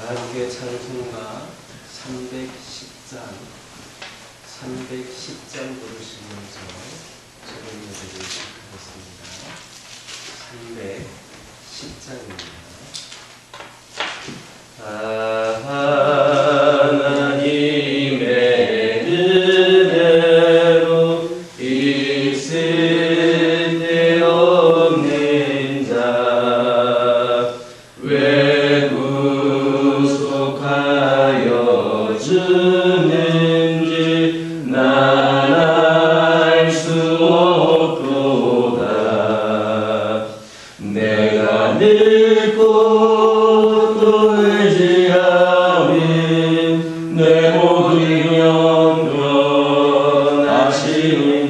하나님께 찬송가 310장 부르시면서 저녁 예배를 시작하겠습니다. 310장입니다. 하나님의 은혜로 있을 데 없는 자 왜 구속하여 주는지 난 알 수 없도다. 내가 늙고 또 의지하면 내 모든 영원하시는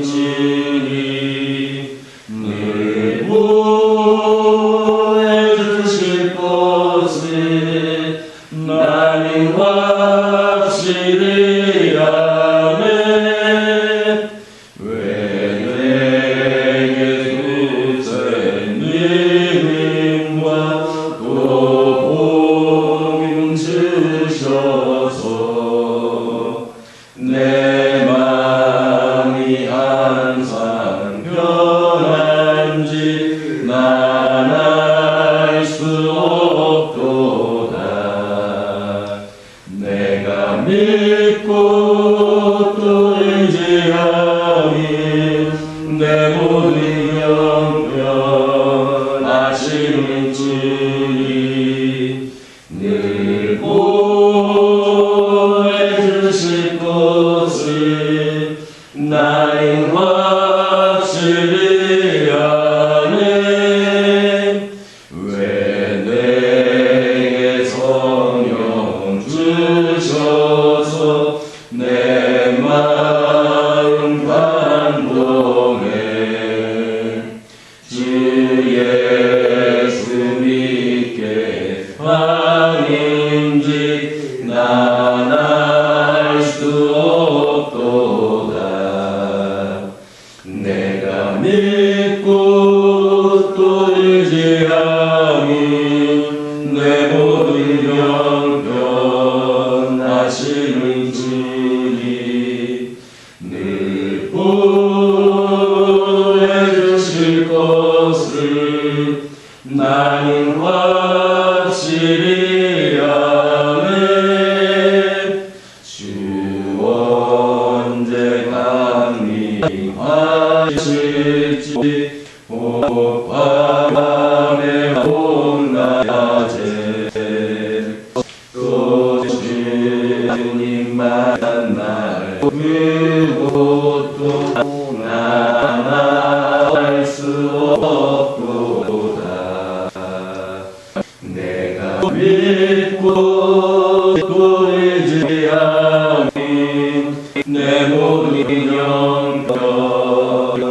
주님 늘 보여주실 것을 나는 확실히 아네. 왜 내게 굳은 믿음과 또 복 주셔서 내 마음이 항상 편한지 난 알 수 없도다. 내가 믿고 또 의지하면 내 모든 영원하시는 주님 늘 보여주실 것을 나는 확실히 아네. 왜 내게 성령 주셔서 내 마음 감동해. 주 예수 믿게 아닌지 난 알 수 없도다. 내가 믿고 또 의지하면 내 모든 영원하시는 주님 늘 보여주실 것을 나는 확실히 아네. 주 언제 강림하실지 오 밤에 온낮에 또 주님 만날 그곳도 난 알 수 없도다. 내가 믿고 또 의지하면 내 모든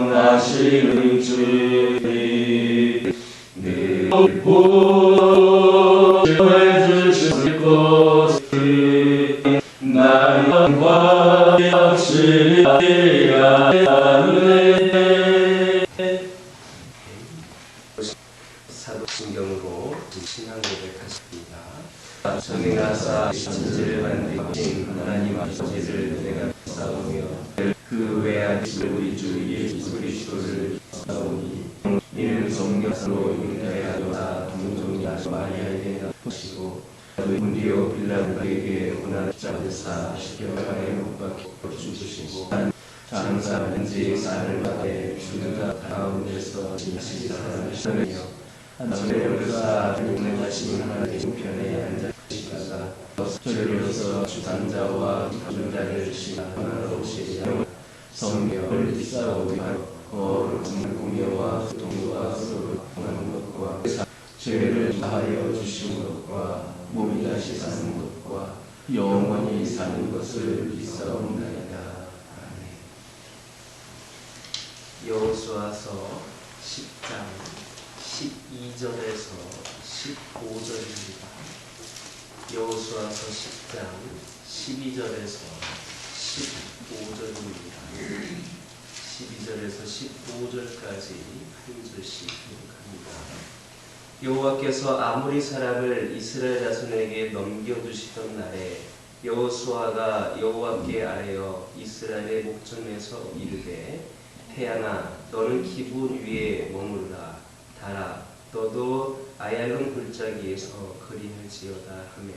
영원하시는 주님 늘 보여주실 것을 나는 확실히 아네. 사도신경으로 신앙 고백하십니다. 성행하사 신지를 만드신 하나님 아버지를 내가 싸우며 그 외아들 우리 주 예수 그리스도를 싸우니 이는 성령으로 인하여 동정이 마리아에 대한 것이고 문디오 빌라에게 고난 잡으사 십자가에 못 박혀 죽으시고 장사한지 사를 받에 주가 가운데서 진실하시며 하늘에서 운행하신 하나님 편에 앉으시다가 저리로서 주단자와 주자를 시하나로시며 성령을 싸우며 거룩한 공여와 동과 서로 하는 것과 죄를 다하여 주신 것과 몸이 다시 사는 것과 영원히 사는 것을 믿사옵나이다. 아멘. 여호수아서 10장 12절에서 15절입니다. 여호수아서 10장 12절에서 15절입니다. 12절에서 15절까지 한 절씩 기록합니다. 여호와께서 아모리 사람을 이스라엘 자손에게 넘겨주시던 날에 여호수아가 여호와께 아뢰어 이스라엘의 목전에서 이르되 태양아 너는 기브온 위에 머물라 달아 너도 아얄론 골짜기에서 그림을지어다 하매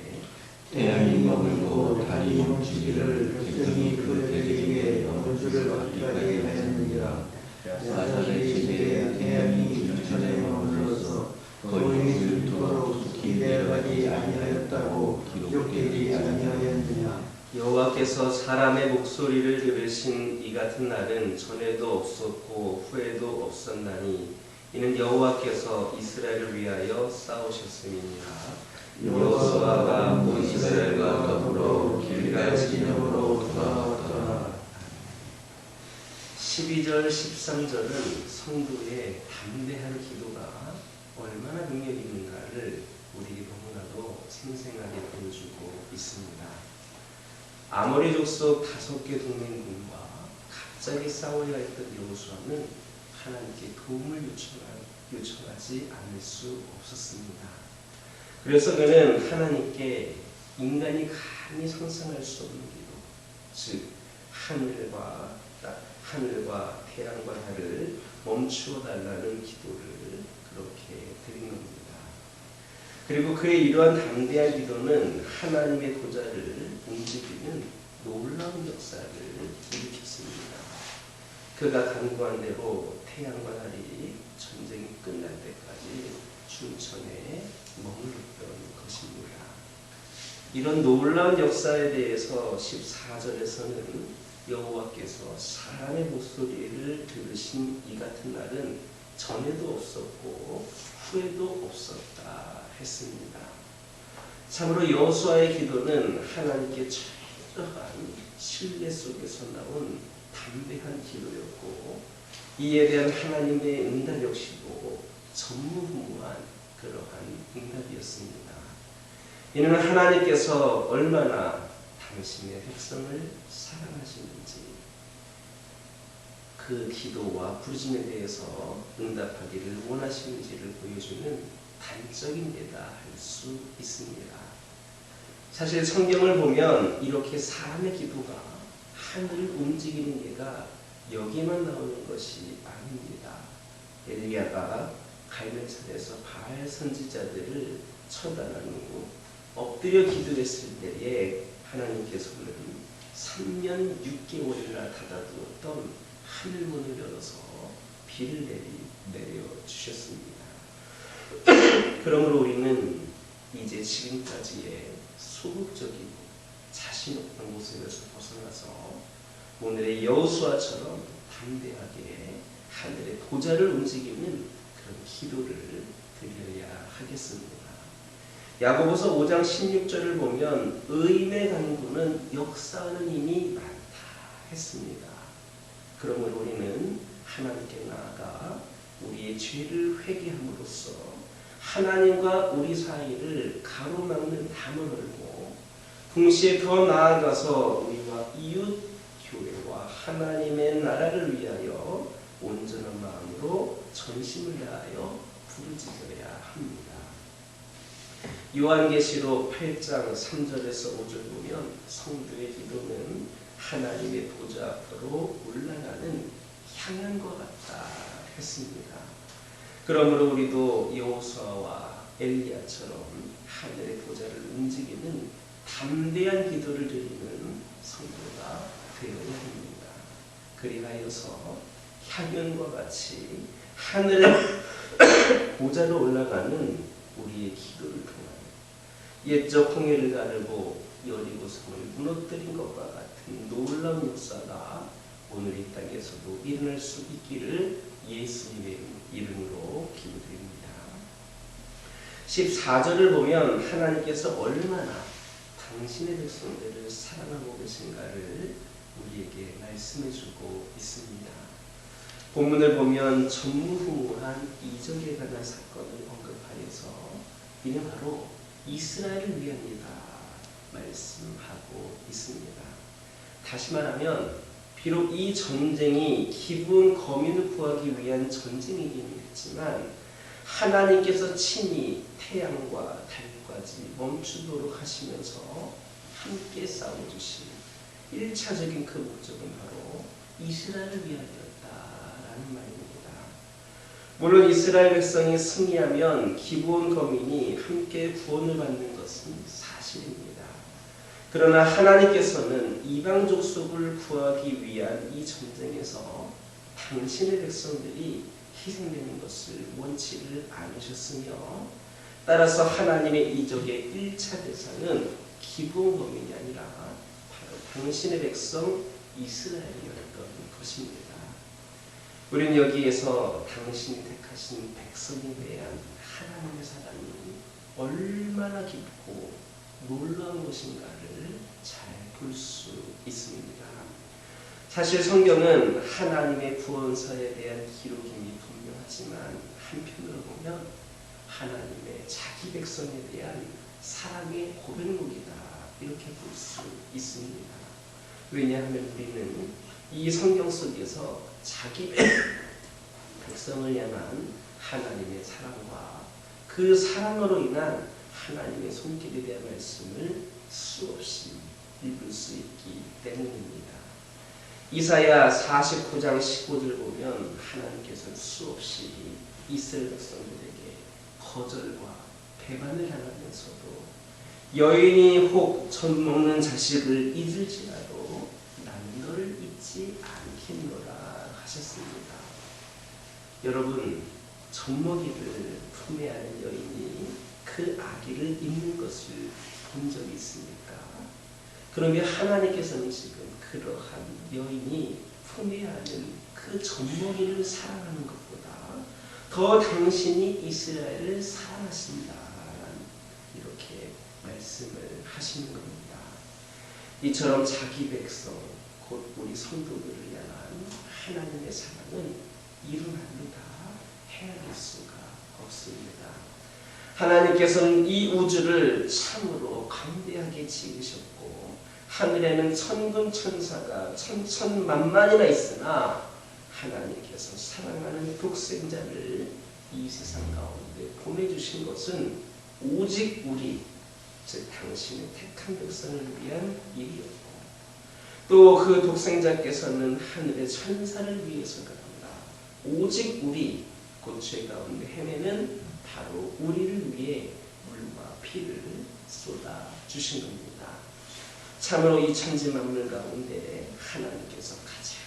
태양이 머물고 달이 멈추기를 백성이 그 대지 위에 영혼주를 얻기까지 하였느니라. 사절의 시대에 태양이 유천에 머물러서 거인이 죽도록 깊이 내려가지 아니하였다고 기록되지 아니하였느냐. 여호와께서 사람의 목소리를 들으신 이 같은 날은 전에도 없었고 후에도 없었나니 이는 여호와께서 이스라엘을 위하여 싸우셨음이니라. 여호수아가 온 이스라엘과 더불어 길갈 진영으로 돌아왔더라. 12절 13절은 성도의 담대한 기도가 얼마나 능력 있는가를 우리에게 너무나도 생생하게 보여주고 있습니다. 아모리 족속 5개 동맹군과 갑자기 싸워야 했던 여호수아는 하나님께 도움을 요청하지 않을 수 없었습니다. 그래서 그는 하나님께 인간이 감히 상상할 수 없는 기도, 즉 하늘과 태양과 달을 멈추어 달라는 기도를 그렇게 드린 겁니다. 그리고 그의 이러한 담대한 기도는 하나님의 보좌를 움직이는 놀라운 역사를 일으켰습니다. 그가 간구한 대로 태양과 달이 전쟁이 끝날 때까지 춘천에 머물렀던 것입니다. 이런 놀라운 역사에 대해서 14절에서는 여호와께서 사람의 목소리를 들으신 이 같은 날은 전에도 없었고 후에도 없었다 했습니다. 참으로 여호수아의 기도는 하나님께 철저한 신뢰 속에서 나온 담대한 기도였고 이에 대한 하나님의 응답 역시도 전무후무한 그러한 응답이었습니다. 이는 하나님께서 얼마나 당신의 백성을 사랑하시는지 그 기도와 부르심에 대해서 응답하기를 원하시는지를 보여주는 단적인 예다 할 수 있습니다. 사실 성경을 보면 이렇게 사람의 기도가 하늘을 움직이는 예가 여기만 나오는 것이 아닙니다. 엘리야가 갈멜산에서 바알 선지자들을 처단한 후 엎드려 기도했을 때에 하나님께서는 3년 6개월이나 닫아두었던 하늘문을 열어서 비를 내려주셨습니다. 그러므로 우리는 이제 지금까지의 소극적이고 자신 없는 모습에서 벗어나서 오늘의 여호수아처럼 담대하게 하늘의 보좌를 움직이는 그런 기도를 드려야 하겠습니다. 야고보서 5장 16절을 보면 의인의 강구는 역사하는 힘이 많다 했습니다. 그러므로 우리는 하나님께 나아가 우리의 죄를 회개함으로써 하나님과 우리 사이를 가로막는 담을 열고 동시에 더 나아가서 우리와 이웃 교회와 하나님의 나라를 위하여 온전한 마음으로 전심을 다하여 부르짖어야 합니다. 요한계시록 8장 3절에서 5절 보면 성도의 기도는 하나님의 보좌 앞으로 올라가는 향연과 같다 했습니다. 그러므로 우리도 여호수아와 엘리야처럼 하늘의 보좌를 움직이는 담대한 기도를 드리는 성도가 되어야 합니다. 그리하여서 향연과 같이 하늘의 보좌로 올라가는 우리의 기도를 통하여 옛적 홍해를 가르고 여리고성을 무너뜨린 것과 같은 놀라운 역사가 오늘 이 땅에서도 일어날 수 있기를 예수님의 이름으로 기도드립니다. 14절을 보면 하나님께서 얼마나 당신의 백성들을 사랑하고 계신가를 우리에게 말씀해주고 있습니다. 본문을 보면 전무후무한 이적에 관한 사건을 언급하여서 이는 바로 이스라엘을 위함이다 말씀하고 있습니다. 다시 말하면 비록 이 전쟁이 기브온 거민을 구하기 위한 전쟁이긴 했지만 하나님께서 친히 태양과 달까지 멈추도록 하시면서 함께 싸워주신 1차적인 그 목적은 바로 이스라엘을 위하여였다라는 말입니다. 물론 이스라엘 백성이 승리하면 기브온 거민이 함께 구원을 받는 것은 사실입니다. 그러나 하나님께서는 이방 족속을 구하기 위한 이 전쟁에서 당신의 백성들이 희생되는 것을 원치를 않으셨으며, 따라서 하나님의 이적의 1차 대상은 기브온 거민이 아니라 바로 당신의 백성 이스라엘이었던 것입니다. 우리는 여기에서 당신이 택하신 백성에 대한 하나님의 사랑이 얼마나 깊고 놀라운 것인가를 잘 볼 수 있습니다. 사실 성경은 하나님의 구원사에 대한 기록임이 분명하지만 한편으로 보면 하나님의 자기 백성에 대한 사랑의 고백록이다, 이렇게 볼 수 있습니다. 왜냐하면 우리는 이 성경 속에서 자기 백성을 향한 하나님의 사랑과 그 사랑으로 인한 하나님의 손길에 대한 말씀을 수없이 읽을 수 있기 때문입니다. 이사야 49장 15절을 보면 하나님께서는 수없이 이스라엘 백성들에게 거절과 배반을 당하면서도 여인이 혹 젖 먹는 자식을 잊을지라도 나는 너를 잊지 않겠노라 하셨습니다. 여러분, 젖먹이를 품에 안은 여인이 그 아기를 잊는 것을 본 적이 있습니까? 그러면 하나님께서는 지금 그러한 여인이 품에 안은 그 젖먹이를 사랑하는 것보다 더 당신이 이스라엘을 사랑하신다라는 이렇게 말씀을 하시는 겁니다. 이처럼 자기 백성, 곧 우리 성도들을 향한 하나님의 사랑은 이루 말로 다 헤아릴 수가 없습니다. 하나님께서는 이 우주를 참으로 강대하게 지으셨고 하늘에는 천군 천사가 천천만만이나 있으나 하나님께서 사랑하는 독생자를 이 세상 가운데 보내주신 것은 오직 우리, 즉 당신의 택한 백성을 위한 일이었고, 또 그 독생자께서는 하늘의 천사를 위해서가 아니라 오직 우리, 곧 죄 가운데 헤매는 바로 우리를 위해 물과 피를 쏟아 주신 겁니다. 참으로 이 천지 만물 가운데 하나님께서 가장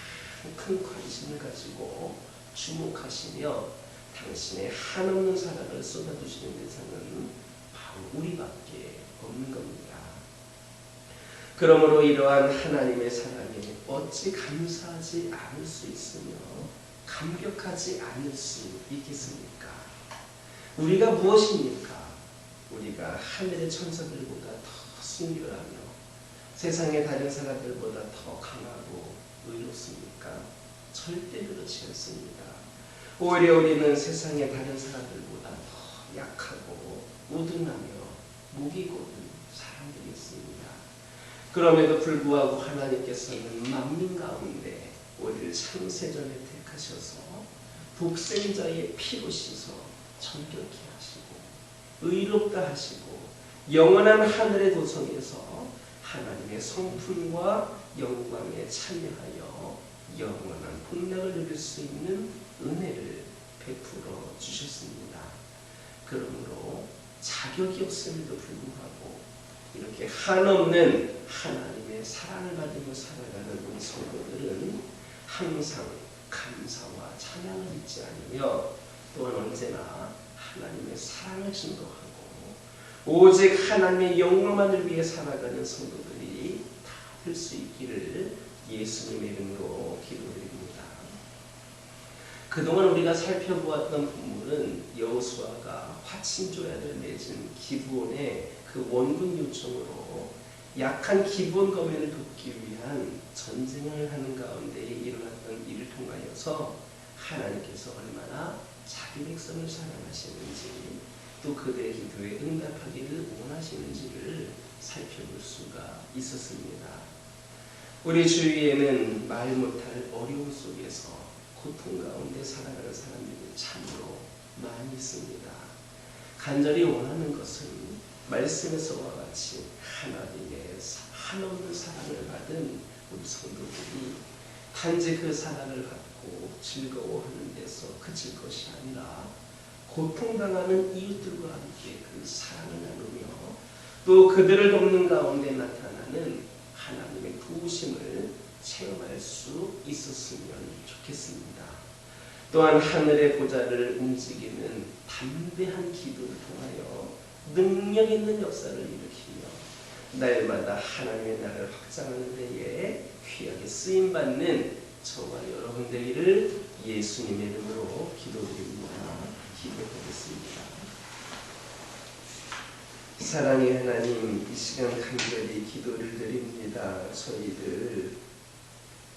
큰 관심을 가지고 주목하시며 당신의 한없는 사랑을 쏟아주시는 대상은 바로 우리밖에 없는 겁니다. 그러므로 이러한 하나님의 사랑에 어찌 감사하지 않을 수 있으며 감격하지 않을 수 있겠습니까? 우리가 무엇입니까? 우리가 하늘의 천사들보다 더 순결하며 세상의 다른 사람들보다 더 강하고 의롭습니까? 절대 그렇지 않습니다. 오히려 우리는 세상의 다른 사람들보다 더 약하고 우둔하며 목이 곧은 사람들이었습니다. 그럼에도 불구하고 하나님께서는 만민 가운데 우리를 창세전에 택하셔서 독생자의 피로 씻어 정결케 하시고 의롭다 하시고 영원한 하늘의 도성에서 하나님의 성품과 영광에 참여하여 영원한 복락을 누릴 수 있는 은혜를 베풀어 주셨습니다. 그러므로 자격이 없음에도 불구하고 이렇게 한없는 하나님의 사랑을 받으며 살아가는 우리 성도들은 항상 감사와 찬양을 잊지 않으며 또한 언제나 하나님의 사랑을 증거하고 오직 하나님의 영광만을 위해 살아가는 성도들이 다 될 수 있기를 예수님의 이름으로 기도드립니다. 그동안 우리가 살펴보았던 본문은 여호수아가 화친조약을 맺은 기브온의 그 원군 요청으로 약한 기브온 거민을 돕기 위한 전쟁을 하는 가운데 일어났던 일을 통하여서 하나님께서 얼마나 자기 백성을 사랑하시는지 또 그들의 기도에 응답하기를 원하시는지를 살펴볼 수가 있었습니다. 우리 주위에는 말 못할 어려움 속에서 고통 가운데 살아가는 사람들이 참으로 많이 있습니다. 간절히 원하는 것은 말씀에서와 같이 하나님의 한없는 사랑을 받은 우리 성도들이 단지 그 사랑을 받고 즐거워하는 데서 그칠 것이 아니라 고통당하는 이웃들과 함께 그 사랑을 나누며 또 그들을 돕는 가운데 나타나는 하나님의 도우심을 체험할 수 있었으면 좋겠습니다. 또한 하늘의 보좌를 움직이는 담대한 기도를 통하여 능력 있는 역사를 일으키며 날마다 하나님의 나라를 확장하는 데에 귀하게 쓰임받는 저와 여러분 되기를 예수님의 이름으로 기도드립니다. 기도하겠습니다. 사랑의 하나님, 이 시간 간절히 기도를 드립니다. 저희들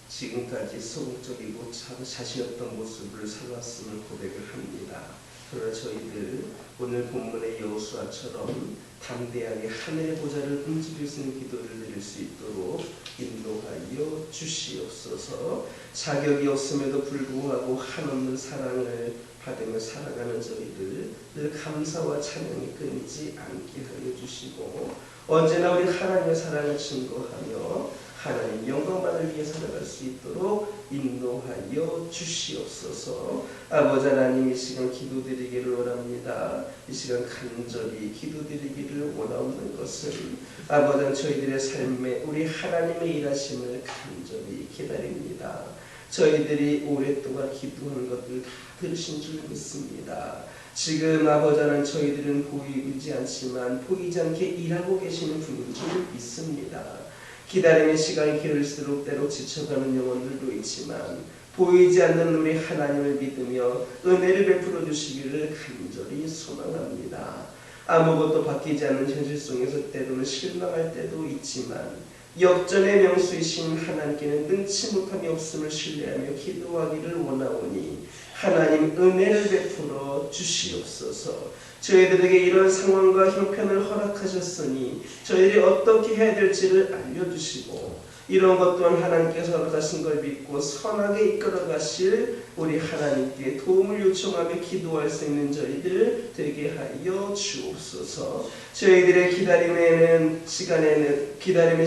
지금까지 소극적이고 자신 없던 모습을 살았음을 고백을 합니다. 그러나 저희들 오늘 본문의 여호수아처럼 담대하게 하늘의 보좌를 움직일 수 있는 기도를 드릴 수 있도록 인도하여 주시옵소서. 자격이 없음에도 불구하고 한없는 사랑을 받으며 살아가는 저희들 늘 감사와 찬양이 끊이지 않게 하여 주시고 언제나 우리 하나님의 사랑을 증거하며 하나님 영광만을 위해 살아갈 수 있도록 인도하여 주시옵소서. 아버지 하나님, 이 시간 기도드리기를 원합니다. 이 시간 간절히 기도드리기를 원하는 것은 아버지 저희들의 삶에 우리 하나님의 일하심을 간절히 기다립니다. 저희들이 오랫동안 기도하는 것들 다 들으신 줄 믿습니다. 지금 아버지 하나님, 저희들은 보이지 않지만 보이지 않게 일하고 계시는 분인 줄 믿습니다. 기다림의 시간이 길을수록 때로 지쳐가는 영혼들도 있지만 보이지 않는 우리 하나님을 믿으며 은혜를 베풀어 주시기를 간절히 소망합니다. 아무것도 바뀌지 않는 현실 속에서 때로는 실망할 때도 있지만 역전의 명수이신 하나님께는 능치 못함이 없음을 신뢰하며 기도하기를 원하오니 하나님 은혜를 베풀어 주시옵소서. 저희들에게 이런 상황과 형편을 허락하셨으니 저희들이 어떻게 해야 될지를 알려주시고 이런 것 또한 하나님께서 허락하신 걸 믿고 선하게 이끌어 가실 우리 하나님께 도움을 요청하며 기도할 수 있는 저희들 되게 하여 주옵소서. 저희들의 기다림의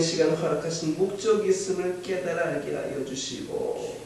시간 허락하신 목적이 있음을 깨달아 알게 하여 주시고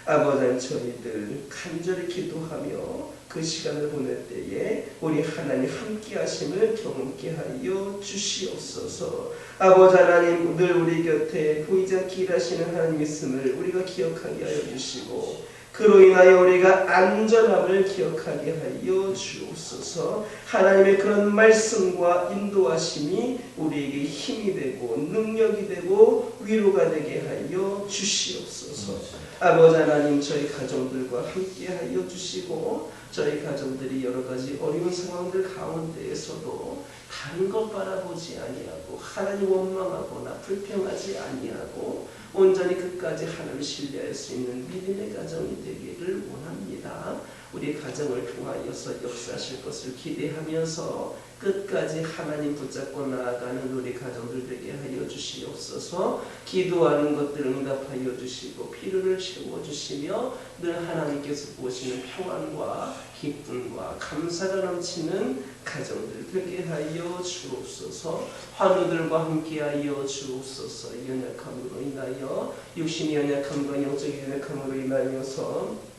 아버지 저희들 간절히 기도하며 그 시간을 보낼 때에 우리 하나님 함께 하심을 경험케 하여 주시옵소서. 아버지 하나님, 늘 우리 곁에 보이지 않게 일하시는 하나님 있음을 우리가 기억하게 하여 주시고 그로 인하여 우리가 안전함을 기억하게 하여 주옵소서. 하나님의 그런 말씀과 인도하심이 우리에게 힘이 되고 능력이 되고 위로가 되게 하여 주시옵소서. 아버지 하나님, 저희 가정들과 함께 하여 주시고 저희 가정들이 여러 가지 어려운 상황들 가운데에서도 다른 것 바라보지 아니하고 하나님 원망하거나 불평하지 아니하고 온전히 끝까지 하나님을 신뢰할 수 있는 믿음의 가정이 되기를 원합니다. 우리 가정을 통하여서 역사하실 것을 기대하면서 끝까지 하나님 붙잡고 나아가는 우리 가정들 되게 하여 주시옵소서. 기도하는 것들을 응답하여 주시고 필요를 채워주시며 늘 하나님께서 보시는 평안과 기쁨과 감사가 넘치는 가정들 되게 하여 주옵소서. 환우들과 함께하여 주옵소서. 연약함으로 인하여 육신의 연약함과 영적인 연약함으로 인하여서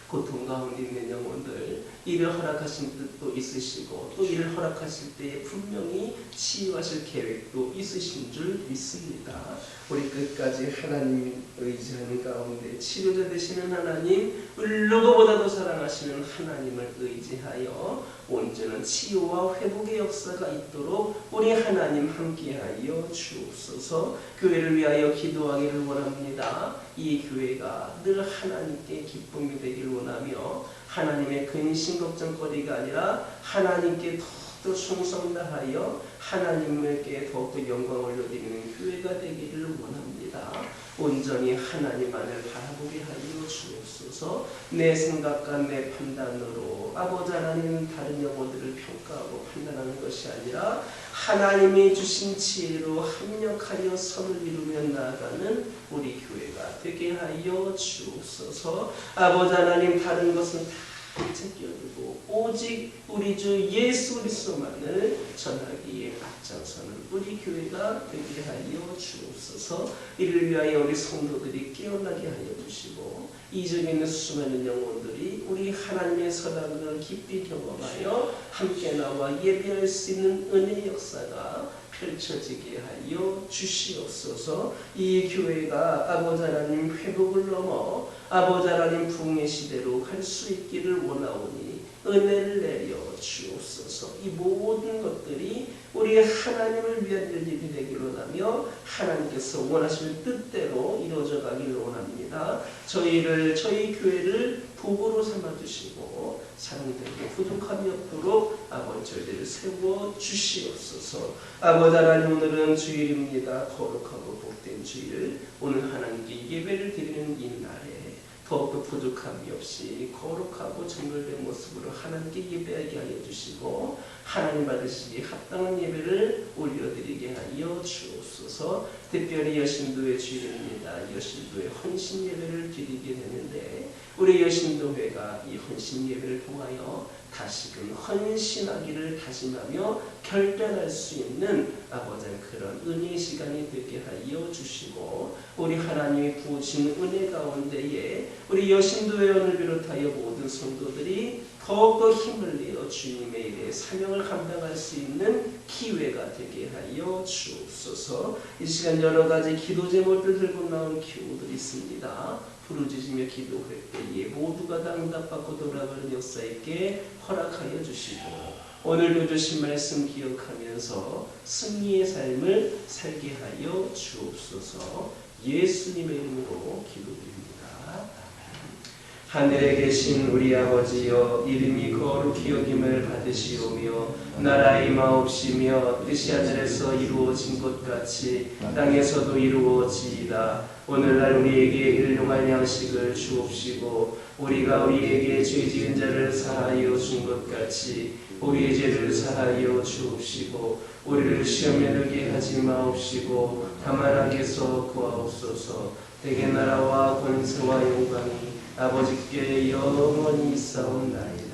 고통 가운데 있는 영혼들 이를 허락하신 뜻도 있으시고 또 이를 허락하실 때에 분명히 치유하실 계획도 있으신 줄 믿습니다. 우리 끝까지 하나님 의지하는 가운데 치료자 되시는 하나님, 누구보다도 사랑하시는 하나님을 의지하여 온전한 치유와 회복의 역사가 있도록 우리 하나님 함께하여 주옵소서. 교회를 위하여 기도하기를 원합니다. 이 교회가 늘 하나님께 기쁨이 되기를 원하며 하나님의 근심 걱정거리가 아니라 하나님께 더욱더 충성 다하여 하나님께 더욱더 영광을 올려드리는 교회가 되기를 원합니다. 온전히 하나님만을 바라보게 하여 주옵소서. 내 생각과 내 판단으로 아버지 하나님 다른 영혼들을 평가하고 판단하는 것이 아니라 하나님이 주신 지혜로 합력하여 선을 이루며 나아가는 우리 교회가 되게 하여 주옵소서. 아버지 하나님, 다른 것은 다 제껴두고 오직 우리 주 예수 그리스도만을 전하기에 앞장서는 우리 교회가 되게 하여 주옵소서. 이를 위하여 우리 성도들이 깨어나게 하여 주시고 이적에 있는 수많은 영혼들이 우리 하나님의 선함을 깊이 경험하여 함께 나와 예배할 수 있는 은혜의 역사가 펼쳐지게 하여 주시옵소서. 이 교회가 아버지 하나님 회복을 넘어 아버지 하나님 부흥의 시대로 갈 수 있기를 원하오니 은혜를 내려 주옵소서. 이 모든 것들이 우리 하나님을 위한 일들이 되기를 원하며 하나님께서 원하시는 뜻대로 이루어져 가기를 원합니다. 저희 교회를 복으로 삼아주시고 사람들에게 부족함이 없도록 아버지 저희들을 세워 주시옵소서. 아버지 하나님, 오늘은 주일입니다. 거룩하고 복된 주일, 오늘 하나님께 예배를 드리는 이 날에 더욱더 부족함이 없이 거룩하고 정결된 모습으로 하나님께 예배하게 하여 주시고 하나님 받으시기에 합당한 예배를 올려드리게 하여 주옵소서. 특별히 여신도의 주일입니다. 여신도의 헌신 예배를 드리게 되는데 우리 여신도회가 이 헌신 예배를 통하여 다시금 헌신하기를 다짐하며 결단할 수 있는 아버지 그런 은혜의 시간이 되게 하여 주시고 우리 하나님이 부으신 은혜 가운데에 우리 여신도회원을 비롯하여 모든 성도들이 더욱더 힘을 내어 주님의 일에 사명을 감당할 수 있는 기회가 되게 하여 주옵소서. 이 시간 여러 가지 기도 제목들 들고 나온 교우들이 있습니다. 부르짖으며 기도할 때에 모두가 다 응답받고 돌아가는 역사 있게 허락하여 주시고 오늘도 주신 말씀 기억하면서 승리의 삶을 살게 하여 주옵소서. 예수님의 이름으로 기도드립니다. 하늘에 계신 우리 아버지여, 이름이 거룩히 여김을 받으시오며 나라의 임하옵시며 뜻이 하늘에서 이루어진 것 같이 땅에서도 이루어지이다. 오늘날 우리에게 일용할 양식을 주옵시고 우리가 우리에게 죄 지은 자를 사하여 준 것 같이 우리의 죄를 사하여 주옵시고 우리를 시험에 들게 하지 마옵시고 다만 악에서 구하옵소서. 대개 나라와 권세와 영광이 아버지께 영원히 있사옵나이다.